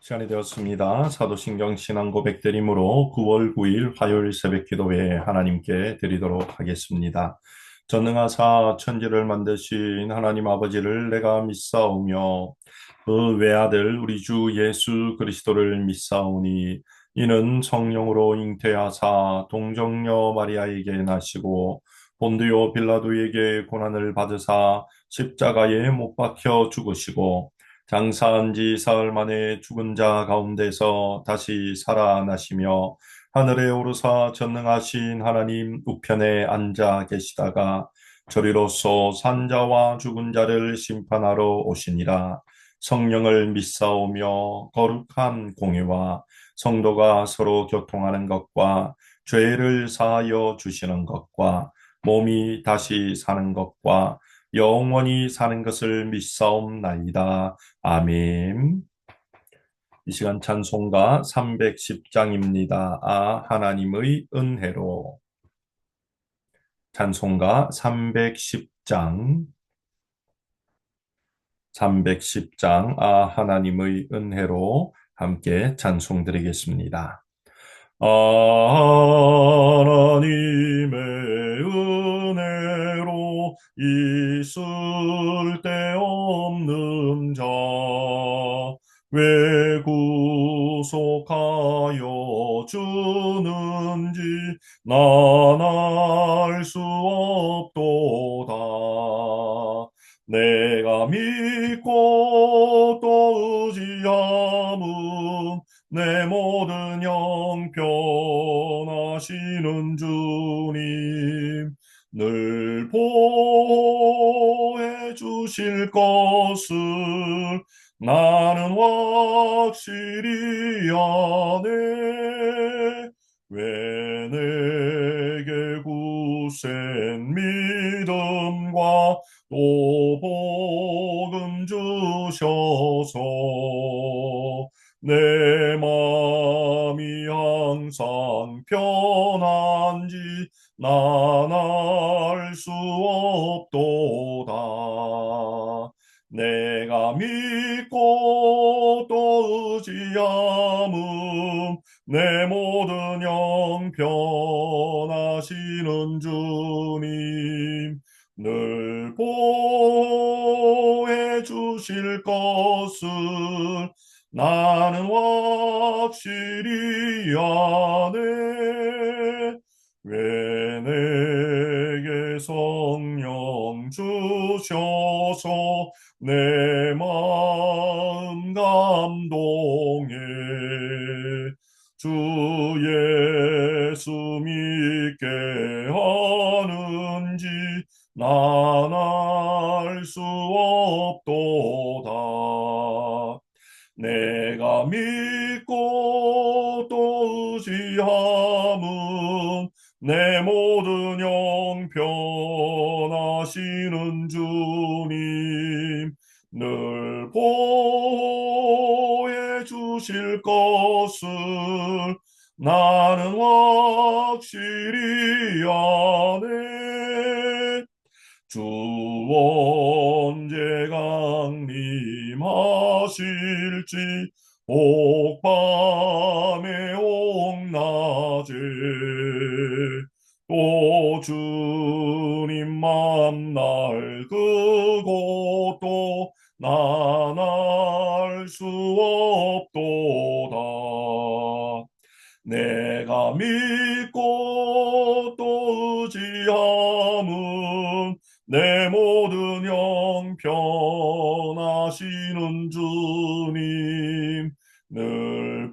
시간이 되었습니다. 사도신경 신앙 고백 드림으로 9월 9일 화요일 새벽 기도회 하나님께 드리도록 하겠습니다. 전능하사 천지를 만드신 하나님 아버지를 내가 믿사오며 그 외아들 우리 주 예수 그리스도를 믿사오니 이는 성령으로 잉태하사 동정녀 마리아에게 나시고 본디오 빌라도에게 고난을 받으사 십자가에 못 박혀 죽으시고 장사한 지 사흘 만에 죽은 자 가운데서 다시 살아나시며 하늘에 오르사 전능하신 하나님 우편에 앉아 계시다가 저리로서 산자와 죽은 자를 심판하러 오시니라. 성령을 믿사오며 거룩한 공예와 성도가 서로 교통하는 것과 죄를 사하여 주시는 것과 몸이 다시 사는 것과 영원히 사는 것을 믿사옵나이다. 아멘. 이 시간 찬송가 310장입니다. 아, 하나님의 은혜로. 찬송가 310장, 310장, 아, 하나님의 은혜로 함께 찬송 드리겠습니다. 하나님의 은혜로 있을 데 없는 자, 왜 구속하여 주는지 난 알 수 없도다. 내가 믿고 또 의지함은 내 모든 형편하시는 주님 늘 보호해 주실 것을 나는 확실히 아네. 왜 내게 굳센 믿음과 또 복음 주셔서 내 마음이 항상 편한지 난 알 수 없도다. 내가 믿고 또 의지함은 내 모든 형편하시는 주님 늘 보호해 주실 것을 나는 확실히 아네. 왜 내게 성령 주셔서 내 마음 감동해 주 예수 믿게 하는지 난 알 수 없도다. 내가 믿고 또 의지함은 내 모든 형편하시는 주님 늘 보호해 주실 것을 나는 확실히 아네. 주 언제 강림하실지 옥밤에 옥낮에 또 주님 만날 그곳도 난 알 수 없도다. 내가 믿고 또 의지함은 내 모든 형편하시는 주님 늘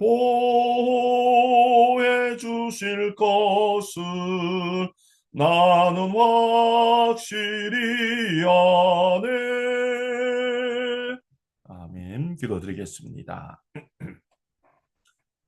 보호해 주실 것을 나는 확실히 아네. 아멘. 기도드리겠습니다.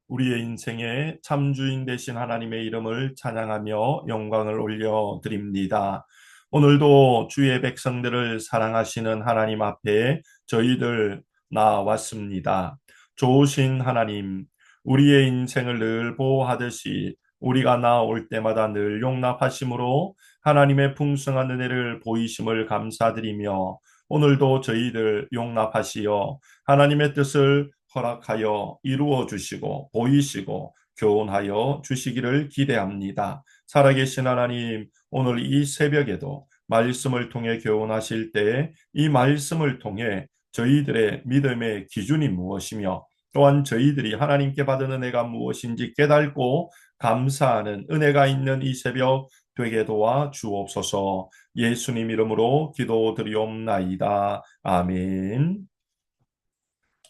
우리의 인생의 참주인 되신 하나님의 이름을 찬양하며 영광을 올려드립니다. 오늘도 주의 백성들을 사랑하시는 하나님 앞에 저희들 나왔습니다. 좋으신 하나님, 우리의 인생을 늘 보호하듯이 우리가 나올 때마다 늘 용납하심으로 하나님의 풍성한 은혜를 보이심을 감사드리며 오늘도 저희들 용납하시어 하나님의 뜻을 허락하여 이루어 주시고 보이시고 교훈하여 주시기를 기대합니다. 살아계신 하나님, 오늘 이 새벽에도 말씀을 통해 교훈하실 때 이 말씀을 통해 저희들의 믿음의 기준이 무엇이며 또한 저희들이 하나님께 받은 은혜가 무엇인지 깨닫고 감사하는 은혜가 있는 이 새벽 되게 도와 주옵소서. 예수님 이름으로 기도드리옵나이다. 아멘.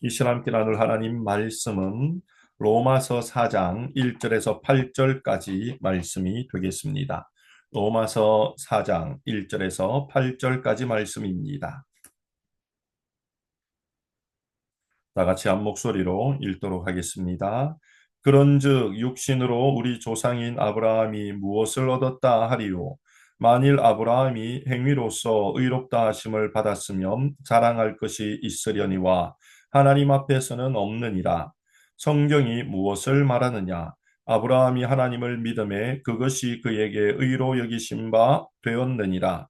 이 시간 함께 나눌 하나님 말씀은 로마서 4장 1절에서 8절까지 말씀이 되겠습니다. 로마서 4장 1절에서 8절까지 말씀입니다. 다 같이 한 목소리로 읽도록 하겠습니다. 그런즉 육신으로 우리 조상인 아브라함이 무엇을 얻었다 하리요? 만일 아브라함이 행위로서 의롭다 하심을 받았으면 자랑할 것이 있으려니와 하나님 앞에서는 없느니라. 성경이 무엇을 말하느냐? 아브라함이 하나님을 믿음에 그것이 그에게 의로 여기심 바 되었느니라.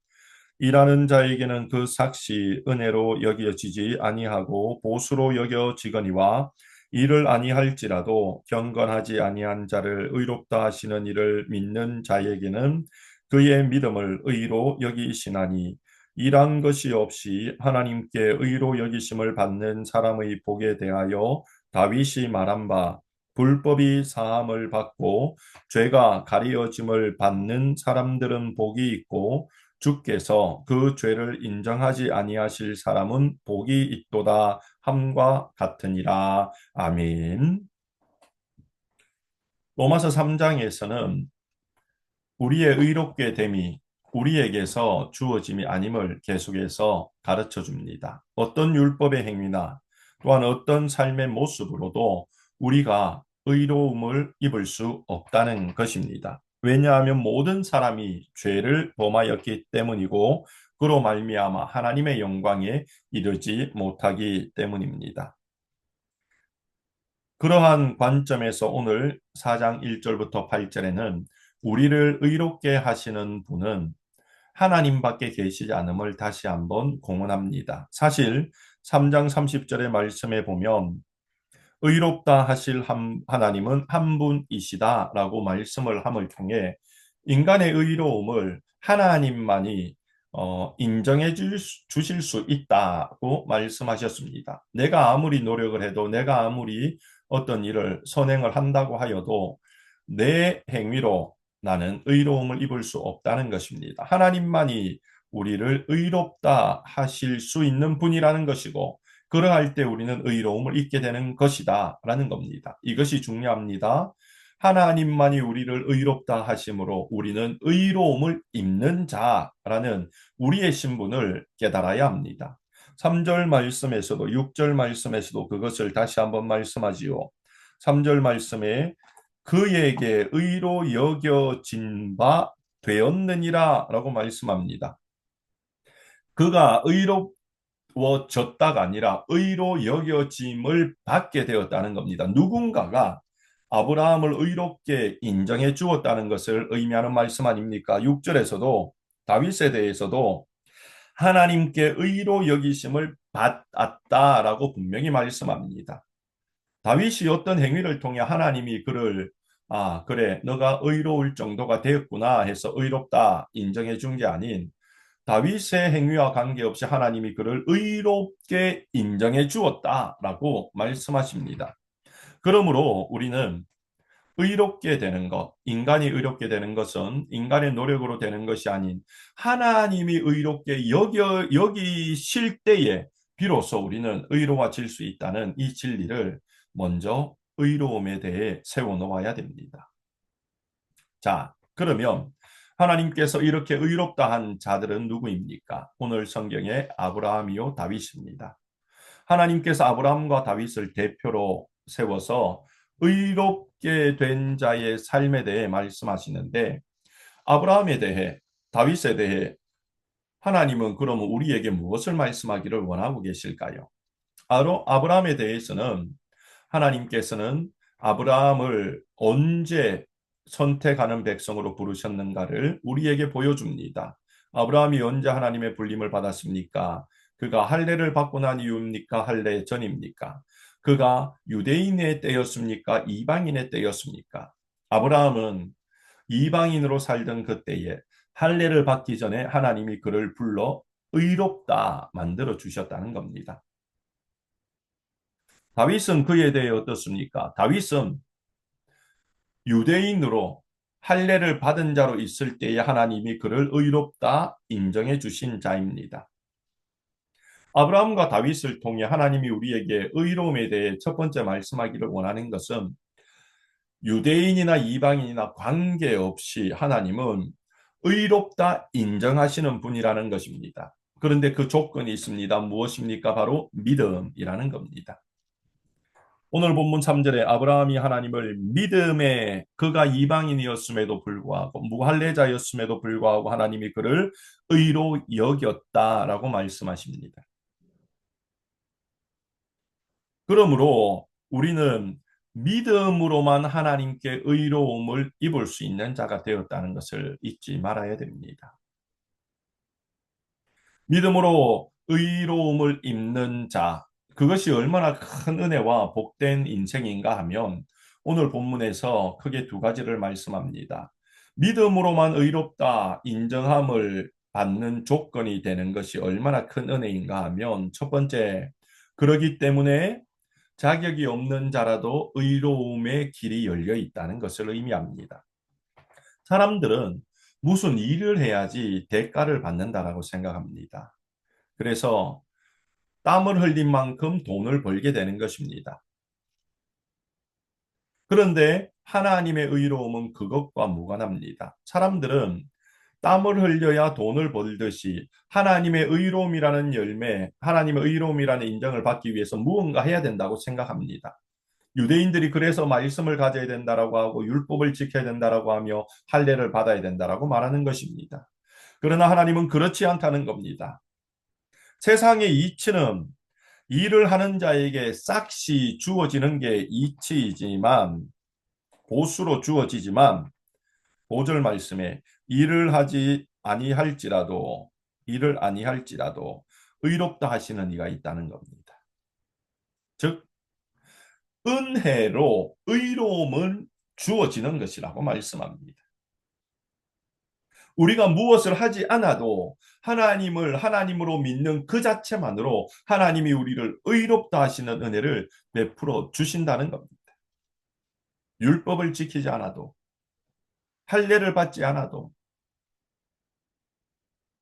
일하는 자에게는 그 삭시 은혜로 여겨지지 아니하고 보수로 여겨지거니와 일을 아니할지라도 경건하지 아니한 자를 의롭다 하시는 이를 믿는 자에게는 그의 믿음을 의로 여기시나니 일한 것이 없이 하나님께 의로 여기심을 받는 사람의 복에 대하여 다윗이 말한 바 불법이 사함을 받고 죄가 가리어짐을 받는 사람들은 복이 있고 주께서 그 죄를 인정하지 아니하실 사람은 복이 있도다 함과 같으니라. 아멘. 로마서 3장에서는 우리의 의롭게 됨이 우리에게서 주어짐이 아님을 계속해서 가르쳐 줍니다. 어떤 율법의 행위나 또한 어떤 삶의 모습으로도 우리가 의로움을 입을 수 없다는 것입니다. 왜냐하면 모든 사람이 죄를 범하였기 때문이고 그로 말미암아 하나님의 영광에 이르지 못하기 때문입니다. 그러한 관점에서 오늘 4장 1절부터 8절에는 우리를 의롭게 하시는 분은 하나님밖에 계시지 않음을 다시 한번 공언합니다. 사실 3장 30절의 말씀에 보면 의롭다 하실 하나님은 한 분이시다라고 말씀을 함을 통해 인간의 의로움을 하나님만이 인정해 주실 수 있다고 말씀하셨습니다. 내가 아무리 노력을 해도 내가 아무리 어떤 일을 선행을 한다고 하여도 내 행위로 나는 의로움을 입을 수 없다는 것입니다. 하나님만이 우리를 의롭다 하실 수 있는 분이라는 것이고 그러할 때 우리는 의로움을 입게 되는 것이다 라는 겁니다. 이것이 중요합니다. 하나님만이 우리를 의롭다 하심으로 우리는 의로움을 입는 자라는 우리의 신분을 깨달아야 합니다. 3절 말씀에서도 6절 말씀에서도 그것을 다시 한번 말씀하지요. 3절 말씀에 그에게 의로 여겨진 바 되었느니라 라고 말씀합니다. 그가 의로워졌다가 아니라 의로 여겨짐을 받게 되었다는 겁니다. 누군가가 아브라함을 의롭게 인정해 주었다는 것을 의미하는 말씀 아닙니까? 6절에서도 다윗에 대해서도 하나님께 의로 여기심을 받았다라고 분명히 말씀합니다. 다윗이 어떤 행위를 통해 하나님이 그를 그래 너가 의로울 정도가 되었구나 해서 의롭다 인정해 준 게 아닌 다윗의 행위와 관계없이 하나님이 그를 의롭게 인정해 주었다라고 말씀하십니다. 그러므로 우리는 의롭게 되는 것, 인간이 의롭게 되는 것은 인간의 노력으로 되는 것이 아닌 하나님이 의롭게 여기실 때에 비로소 우리는 의로워질 수 있다는 이 진리를 먼저 의로움에 대해 세워놓아야 됩니다. 자, 그러면 하나님께서 이렇게 의롭다 한 자들은 누구입니까? 오늘 성경에 아브라함이요 다윗입니다. 하나님께서 아브라함과 다윗을 대표로 세워서 의롭게 된 자의 삶에 대해 말씀하시는데 아브라함에 대해 다윗에 대해 하나님은 그러면 우리에게 무엇을 말씀하기를 원하고 계실까요? 아브라함에 대해서는 하나님께서는 아브라함을 언제 선택하는 백성으로 부르셨는가를 우리에게 보여줍니다. 아브라함이 언제 하나님의 불림을 받았습니까? 그가 할례를 받고 난 이후입니까? 할례 전입니까? 그가 유대인의 때였습니까? 이방인의 때였습니까? 아브라함은 이방인으로 살던 그때에 할례를 받기 전에 하나님이 그를 불러 의롭다 만들어 주셨다는 겁니다. 다윗은 그에 대해 어떻습니까? 다윗은 유대인으로 할례를 받은 자로 있을 때에 하나님이 그를 의롭다 인정해 주신 자입니다. 아브라함과 다윗을 통해 하나님이 우리에게 의로움에 대해 첫 번째 말씀하기를 원하는 것은 유대인이나 이방인이나 관계없이 하나님은 의롭다 인정하시는 분이라는 것입니다. 그런데 그 조건이 있습니다. 무엇입니까? 바로 믿음이라는 겁니다. 오늘 본문 3절에 아브라함이 하나님을 믿음에 그가 이방인이었음에도 불구하고 무할례자였음에도 불구하고 하나님이 그를 의로 여겼다라고 말씀하십니다. 그러므로 우리는 믿음으로만 하나님께 의로움을 입을 수 있는 자가 되었다는 것을 잊지 말아야 됩니다. 믿음으로 의로움을 입는 자, 그것이 얼마나 큰 은혜와 복된 인생인가 하면 오늘 본문에서 크게 두 가지를 말씀합니다. 믿음으로만 의롭다 인정함을 받는 조건이 되는 것이 얼마나 큰 은혜인가 하면 첫 번째, 그러기 때문에 자격이 없는 자라도 의로움의 길이 열려 있다는 것을 의미합니다. 사람들은 무슨 일을 해야지 대가를 받는다라고 생각합니다. 그래서 땀을 흘린 만큼 돈을 벌게 되는 것입니다. 그런데 하나님의 의로움은 그것과 무관합니다. 사람들은 땀을 흘려야 돈을 벌듯이 하나님의 의로움이라는 열매, 하나님의 의로움이라는 인정을 받기 위해서 무언가 해야 된다고 생각합니다. 유대인들이 그래서 말씀을 가져야 된다라고 하고 율법을 지켜야 된다라고 하며 할례를 받아야 된다라고 말하는 것입니다. 그러나 하나님은 그렇지 않다는 겁니다. 세상의 이치는 일을 하는 자에게 싹시 주어지는 게 이치이지만 보수로 주어지지만 5절 말씀에 일을 아니할지라도 의롭다 하시는 이가 있다는 겁니다. 즉 은혜로 의로움은 주어지는 것이라고 말씀합니다. 우리가 무엇을 하지 않아도 하나님을 하나님으로 믿는 그 자체만으로 하나님이 우리를 의롭다 하시는 은혜를 베풀어 주신다는 겁니다. 율법을 지키지 않아도 할례를 받지 않아도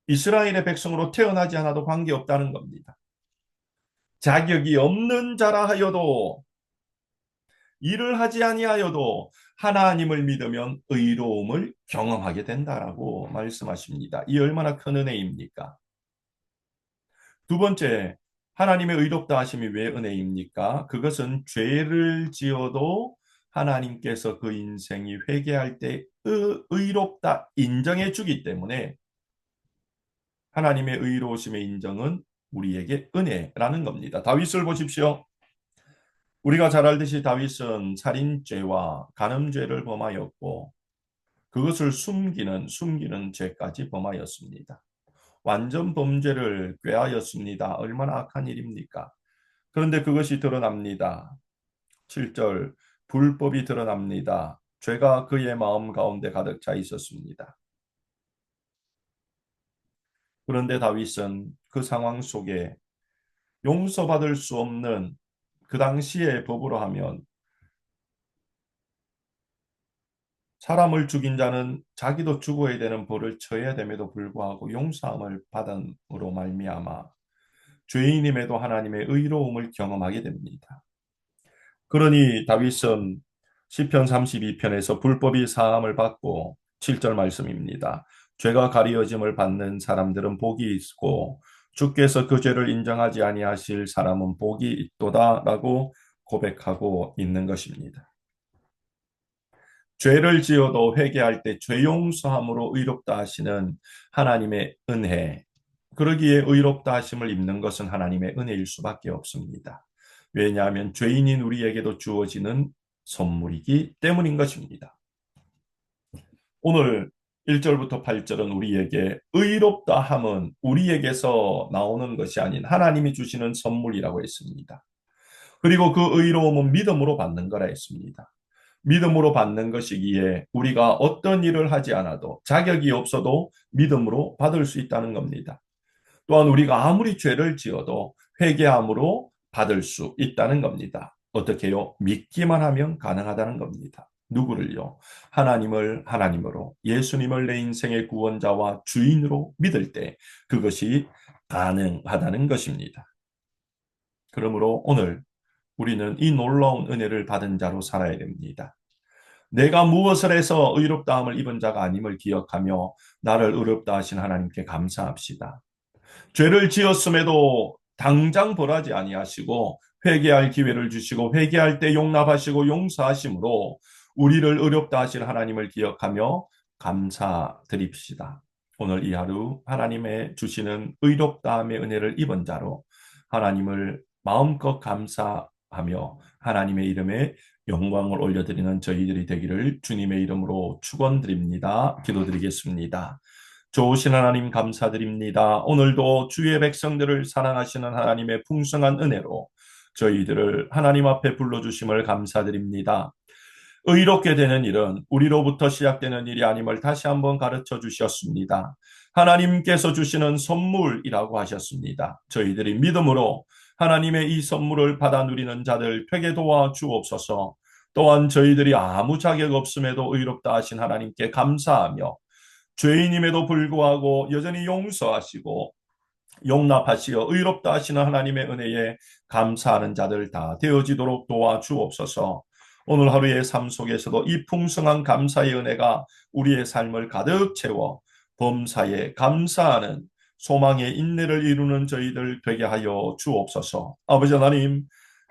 이스라엘의 백성으로 태어나지 않아도 관계없다는 겁니다. 자격이 없는 자라 하여도 일을 하지 아니하여도 하나님을 믿으면 의로움을 경험하게 된다라고 말씀하십니다. 이 얼마나 큰 은혜입니까? 두 번째, 하나님의 의롭다 하심이 왜 은혜입니까? 그것은 죄를 지어도 하나님께서 그 인생이 회개할 때 의롭다 인정해 주기 때문에 하나님의 의로우심의 인정은 우리에게 은혜라는 겁니다. 다윗을 보십시오. 우리가 잘 알듯이 다윗은 살인죄와 간음죄를 범하였고 그것을 숨기는 죄까지 범하였습니다. 완전 범죄를 꾀하였습니다. 얼마나 악한 일입니까? 그런데 그것이 드러납니다. 7절 불법이 드러납니다. 죄가 그의 마음 가운데 가득 차 있었습니다. 그런데 다윗은 그 상황 속에 용서받을 수 없는 그 당시의 법으로 하면 사람을 죽인 자는 자기도 죽어야 되는 벌을 쳐야 됨에도 불구하고 용서함을 받음으로 말미암아 죄인임에도 하나님의 의로움을 경험하게 됩니다. 그러니 다윗은 시편 32편에서 불법이 사함을 받고 7절 말씀입니다. 죄가 가리어짐을 받는 사람들은 복이 있고 주께서 그 죄를 인정하지 아니하실 사람은 복이 있도다라고 고백하고 있는 것입니다. 죄를 지어도 회개할 때 죄 용서함으로 의롭다 하시는 하나님의 은혜. 그러기에 의롭다 하심을 입는 것은 하나님의 은혜일 수밖에 없습니다. 왜냐하면 죄인인 우리에게도 주어지는 선물이기 때문인 것입니다. 오늘 1절부터 8절은 우리에게 의롭다 함은 우리에게서 나오는 것이 아닌 하나님이 주시는 선물이라고 했습니다. 그리고 그 의로움은 믿음으로 받는 거라 했습니다. 믿음으로 받는 것이기에 우리가 어떤 일을 하지 않아도 자격이 없어도 믿음으로 받을 수 있다는 겁니다. 또한 우리가 아무리 죄를 지어도 회개함으로 받을 수 있다는 겁니다. 어떻게요? 믿기만 하면 가능하다는 겁니다. 누구를요? 하나님을 하나님으로 예수님을 내 인생의 구원자와 주인으로 믿을 때 그것이 가능하다는 것입니다. 그러므로 오늘 우리는 이 놀라운 은혜를 받은 자로 살아야 됩니다. 내가 무엇을 해서 의롭다함을 입은 자가 아님을 기억하며 나를 의롭다 하신 하나님께 감사합시다. 죄를 지었음에도 당장 벌하지 아니하시고 회개할 기회를 주시고 회개할 때 용납하시고 용서하심으로 우리를 의롭다 하신 하나님을 기억하며 감사드립시다. 오늘 이 하루 하나님의 주시는 의롭다함의 은혜를 입은 자로 하나님을 마음껏 감사하며 하나님의 이름에 영광을 올려드리는 저희들이 되기를 주님의 이름으로 축원드립니다. 기도드리겠습니다. 좋으신 하나님 감사드립니다. 오늘도 주의 백성들을 사랑하시는 하나님의 풍성한 은혜로 저희들을 하나님 앞에 불러주심을 감사드립니다. 의롭게 되는 일은 우리로부터 시작되는 일이 아님을 다시 한번 가르쳐 주셨습니다. 하나님께서 주시는 선물이라고 하셨습니다. 저희들이 믿음으로 하나님의 이 선물을 받아 누리는 자들 되게 도와 주옵소서. 또한 저희들이 아무 자격 없음에도 의롭다 하신 하나님께 감사하며 죄인임에도 불구하고 여전히 용서하시고 용납하시어 의롭다 하시는 하나님의 은혜에 감사하는 자들 다 되어지도록 도와주옵소서. 오늘 하루의 삶 속에서도 이 풍성한 감사의 은혜가 우리의 삶을 가득 채워 범사에 감사하는 소망의 인내를 이루는 저희들 되게 하여 주옵소서. 아버지 하나님,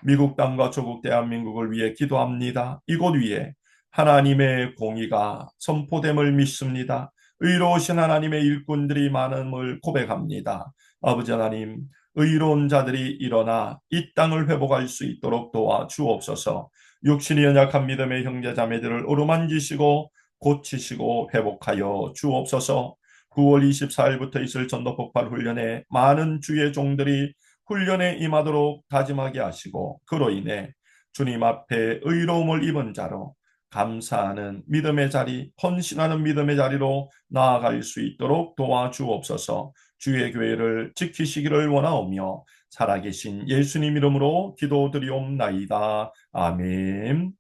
미국 땅과 조국 대한민국을 위해 기도합니다. 이곳 위에 하나님의 공의가 선포됨을 믿습니다. 의로우신 하나님의 일꾼들이 많음을 고백합니다. 아버지 하나님, 의로운 자들이 일어나 이 땅을 회복할 수 있도록 도와주옵소서. 육신이 연약한 믿음의 형제 자매들을 어루만지시고 고치시고 회복하여 주옵소서. 9월 24일부터 있을 전도 폭발 훈련에 많은 주의 종들이 훈련에 임하도록 다짐하게 하시고 그로 인해 주님 앞에 의로움을 입은 자로 감사하는 믿음의 자리, 헌신하는 믿음의 자리로 나아갈 수 있도록 도와주옵소서. 주의 교회를 지키시기를 원하오며 살아계신 예수님 이름으로 기도드리옵나이다. 아멘.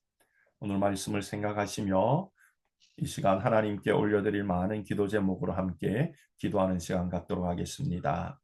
오늘 말씀을 생각하시며 이 시간 하나님께 올려드릴 많은 기도 제목으로 함께 기도하는 시간 갖도록 하겠습니다.